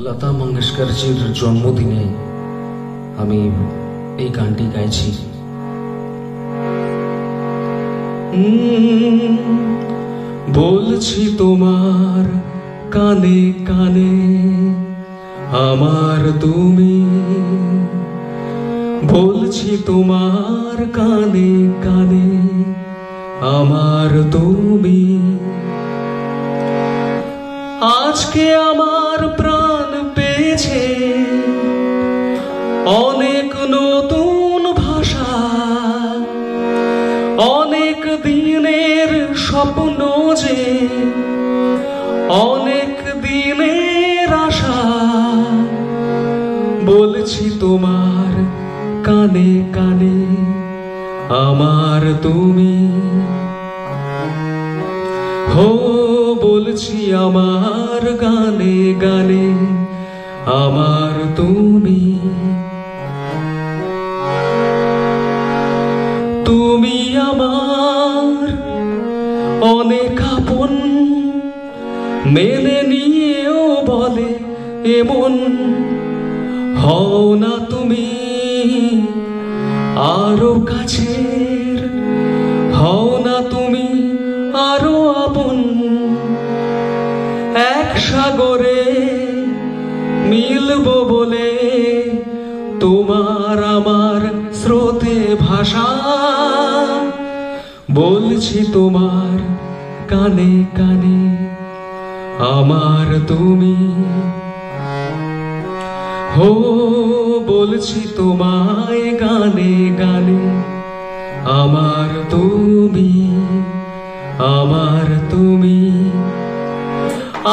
লতা মঙ্গেশকরজির জন্মদিনে আমি এই গানটি গাইছি। বলছি তোমার কানে কানে আমার তুমি, বলছি তোমার কানে কানে আমার তুমি। আজকে আমার প্রাণ পেয়েছে অনেক নতুন ভাষা, অনেক দিনের স্বপ্ন যে অনেক দিনের আশা। বলছি তোমার কানে কানে আমার তুমি, হো বলছি আমার গানে গানে আমার তুমি। তুমি আমার অনেক আপন, মেনে নিয়েও বলে এমন। হও না তুমি আরো কাছের, হও না তুমি আরো আপন। এক সাগরে মিলবো বলে তোমার আমার স্রোতে ভাষা। বলছি তোমার কানে কানে আমার তুমি, হো বলছি তোমায় গানে গানে আমার তুমি, আমার তুমি।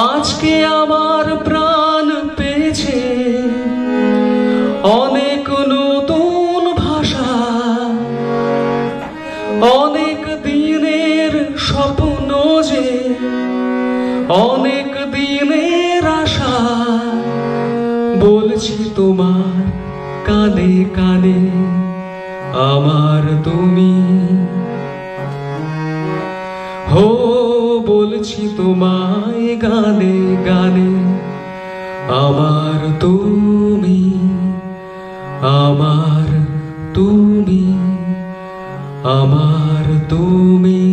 আজকে আমার প্রাণ পেয়েছে অনেক নতুন ভাষা, অনেক দিনের স্বপ্ন যে অনেক দিনের আশা। বলছি তোমার কানে কানে আমার তুমি, হো বলছি তোমায় গানে গানে আমার তুমি, আমার তুমি, আমার তুমি।